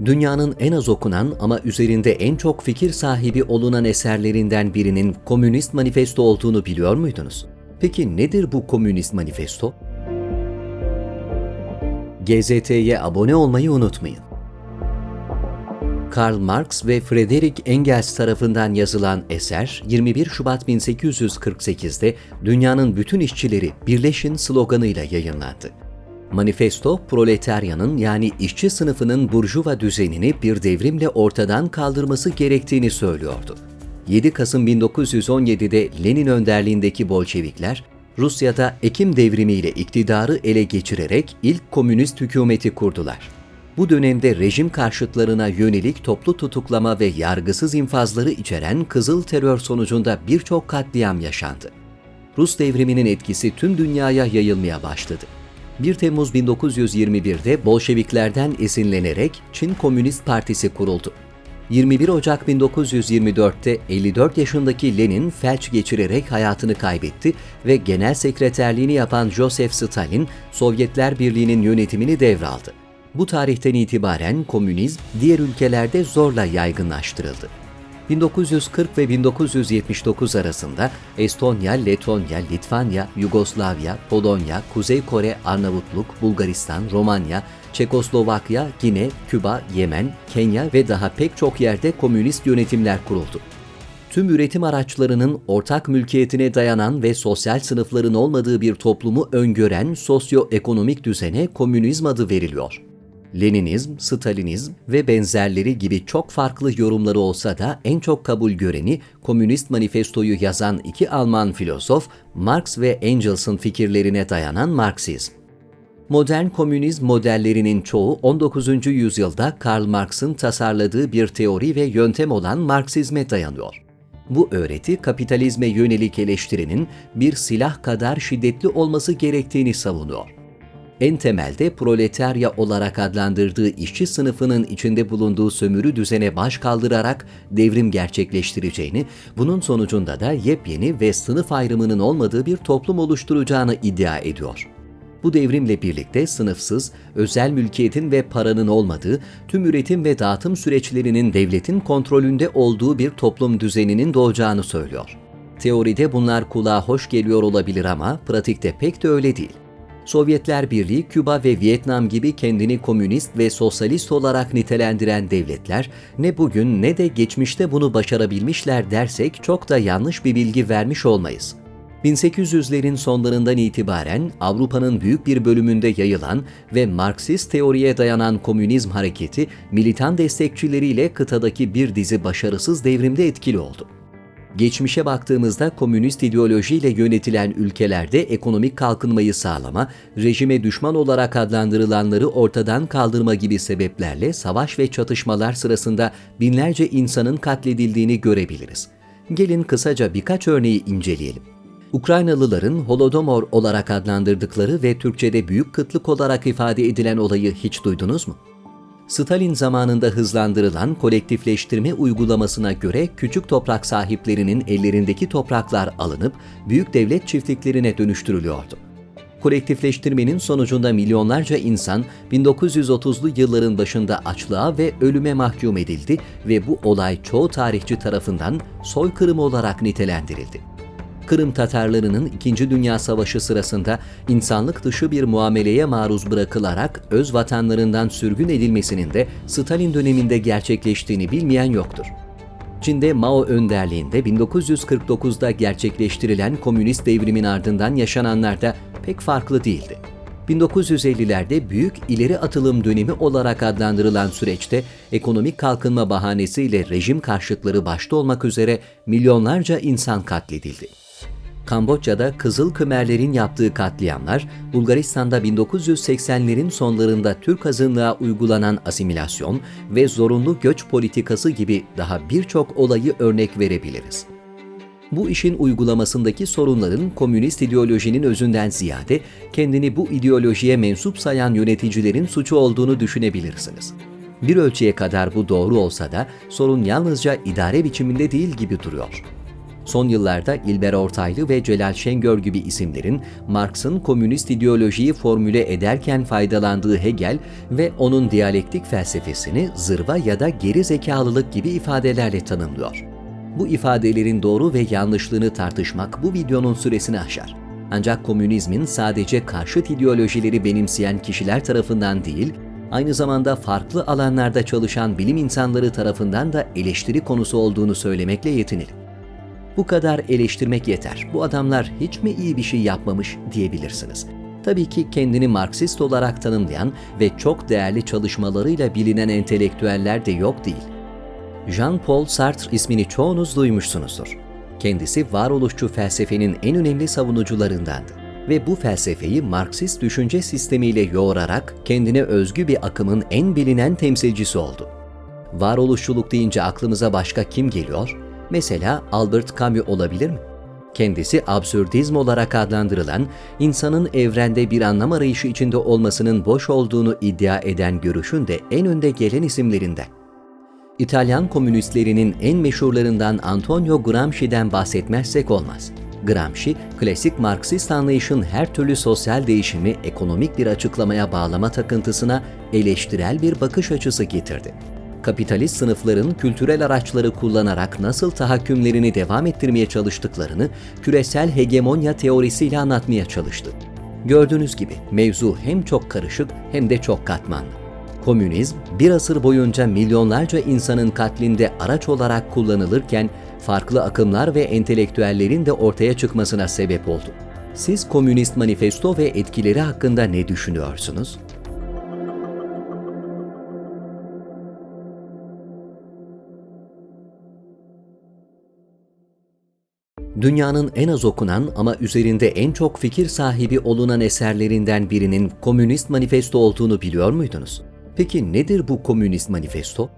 Dünyanın en az okunan ama üzerinde en çok fikir sahibi olunan eserlerinden birinin Komünist Manifesto olduğunu biliyor muydunuz? Peki nedir bu Komünist Manifesto? GZT'ye abone olmayı unutmayın. Karl Marx ve Friedrich Engels tarafından yazılan eser 21 Şubat 1848'de "Dünyanın bütün işçileri birleşin" sloganıyla yayınlandı. Manifesto, proletaryanın yani işçi sınıfının burjuva düzenini bir devrimle ortadan kaldırması gerektiğini söylüyordu. 7 Kasım 1917'de Lenin önderliğindeki Bolşevikler, Rusya'da Ekim devrimiyle iktidarı ele geçirerek ilk komünist hükümeti kurdular. Bu dönemde rejim karşıtlarına yönelik toplu tutuklama ve yargısız infazları içeren Kızıl Terör sonucunda birçok katliam yaşandı. Rus devriminin etkisi tüm dünyaya yayılmaya başladı. 1 Temmuz 1921'de Bolşeviklerden esinlenerek Çin Komünist Partisi kuruldu. 21 Ocak 1924'te 54 yaşındaki Lenin felç geçirerek hayatını kaybetti ve genel sekreterliğini yapan Joseph Stalin, Sovyetler Birliği'nin yönetimini devraldı. Bu tarihten itibaren komünizm diğer ülkelerde zorla yaygınlaştırıldı. 1940 ve 1979 arasında Estonya, Letonya, Litvanya, Yugoslavya, Polonya, Kuzey Kore, Arnavutluk, Bulgaristan, Romanya, Çekoslovakya, Gine, Küba, Yemen, Kenya ve daha pek çok yerde komünist yönetimler kuruldu. Tüm üretim araçlarının ortak mülkiyetine dayanan ve sosyal sınıfların olmadığı bir toplumu öngören sosyoekonomik düzene komünizm adı veriliyor. Leninizm, Stalinizm ve benzerleri gibi çok farklı yorumları olsa da en çok kabul göreni Komünist Manifestoyu yazan iki Alman filozof Marx ve Engels'ın fikirlerine dayanan Marksizm. Modern komünizm modellerinin çoğu 19. yüzyılda Karl Marx'ın tasarladığı bir teori ve yöntem olan Marksizme dayanıyor. Bu öğreti kapitalizme yönelik eleştirinin bir silah kadar şiddetli olması gerektiğini savunuyor. En temelde proletarya olarak adlandırdığı işçi sınıfının içinde bulunduğu sömürü düzene baş kaldırarak devrim gerçekleştireceğini, bunun sonucunda da yepyeni ve sınıf ayrımının olmadığı bir toplum oluşturacağını iddia ediyor. Bu devrimle birlikte sınıfsız, özel mülkiyetin ve paranın olmadığı, tüm üretim ve dağıtım süreçlerinin devletin kontrolünde olduğu bir toplum düzeninin doğacağını söylüyor. Teoride bunlar kulağa hoş geliyor olabilir ama pratikte pek de öyle değil. Sovyetler Birliği, Küba ve Vietnam gibi kendini komünist ve sosyalist olarak nitelendiren devletler, ne bugün ne de geçmişte bunu başarabilmişler dersek çok da yanlış bir bilgi vermiş olmayız. 1800'lerin sonlarından itibaren Avrupa'nın büyük bir bölümünde yayılan ve Marksist teoriye dayanan komünizm hareketi, militan destekçileriyle kıtadaki bir dizi başarısız devrimde etkili oldu. Geçmişe baktığımızda komünist ideolojiyle yönetilen ülkelerde ekonomik kalkınmayı sağlama, rejime düşman olarak adlandırılanları ortadan kaldırma gibi sebeplerle savaş ve çatışmalar sırasında binlerce insanın katledildiğini görebiliriz. Gelin kısaca birkaç örneği inceleyelim. Ukraynalıların Holodomor olarak adlandırdıkları ve Türkçe'de büyük kıtlık olarak ifade edilen olayı hiç duydunuz mu? Stalin zamanında hızlandırılan kolektifleştirme uygulamasına göre küçük toprak sahiplerinin ellerindeki topraklar alınıp büyük devlet çiftliklerine dönüştürülüyordu. Kolektifleştirmenin sonucunda milyonlarca insan 1930'lu yılların başında açlığa ve ölüme mahkum edildi ve bu olay çoğu tarihçi tarafından soykırım olarak nitelendirildi. Kırım Tatarlarının 2. Dünya Savaşı sırasında insanlık dışı bir muameleye maruz bırakılarak öz vatanlarından sürgün edilmesinin de Stalin döneminde gerçekleştiğini bilmeyen yoktur. Çin'de Mao önderliğinde 1949'da gerçekleştirilen komünist devrimin ardından yaşananlar da pek farklı değildi. 1950'lerde büyük ileri atılım dönemi olarak adlandırılan süreçte ekonomik kalkınma bahanesiyle rejim karşıtları başta olmak üzere milyonlarca insan katledildi. Kamboçya'da Kızıl Khmerlerin yaptığı katliamlar, Bulgaristan'da 1980'lerin sonlarında Türk azınlığa uygulanan asimilasyon ve zorunlu göç politikası gibi daha birçok olayı örnek verebiliriz. Bu işin uygulamasındaki sorunların komünist ideolojinin özünden ziyade kendini bu ideolojiye mensup sayan yöneticilerin suçu olduğunu düşünebilirsiniz. Bir ölçüye kadar bu doğru olsa da sorun yalnızca idare biçiminde değil gibi duruyor. Son yıllarda İlber Ortaylı ve Celal Şengör gibi isimlerin Marx'ın komünist ideolojiyi formüle ederken faydalandığı Hegel ve onun diyalektik felsefesini zırva ya da geri zekalılık gibi ifadelerle tanımlıyor. Bu ifadelerin doğru ve yanlışlığını tartışmak bu videonun süresini aşar. Ancak komünizmin sadece karşıt ideolojileri benimseyen kişiler tarafından değil, aynı zamanda farklı alanlarda çalışan bilim insanları tarafından da eleştiri konusu olduğunu söylemekle yetinelim. Bu kadar eleştirmek yeter, bu adamlar hiç mi iyi bir şey yapmamış diyebilirsiniz. Tabii ki kendini Marksist olarak tanımlayan ve çok değerli çalışmalarıyla bilinen entelektüeller de yok değil. Jean-Paul Sartre ismini çoğunuz duymuşsunuzdur. Kendisi varoluşçu felsefenin en önemli savunucularındandı ve bu felsefeyi Marksist düşünce sistemiyle yoğurarak kendine özgü bir akımın en bilinen temsilcisi oldu. Varoluşçuluk deyince aklımıza başka kim geliyor? Mesela Albert Camus olabilir mi? Kendisi absürdizm olarak adlandırılan, insanın evrende bir anlam arayışı içinde olmasının boş olduğunu iddia eden görüşün de en önde gelen isimlerinden. İtalyan komünistlerinin en meşhurlarından Antonio Gramsci'den bahsetmezsek olmaz. Gramsci, klasik Marksist anlayışın her türlü sosyal değişimi ekonomik bir açıklamaya bağlama takıntısına eleştirel bir bakış açısı getirdi. Kapitalist sınıfların kültürel araçları kullanarak nasıl tahakkümlerini devam ettirmeye çalıştıklarını küresel hegemonya teorisiyle anlatmaya çalıştı. Gördüğünüz gibi mevzu hem çok karışık hem de çok katmanlı. Komünizm, bir asır boyunca milyonlarca insanın katlinde araç olarak kullanılırken, farklı akımlar ve entelektüellerin de ortaya çıkmasına sebep oldu. Siz Komünist Manifesto ve etkileri hakkında ne düşünüyorsunuz? Dünyanın en az okunan ama üzerinde en çok fikir sahibi olunan eserlerinden birinin Komünist Manifesto olduğunu biliyor muydunuz? Peki nedir bu Komünist Manifesto?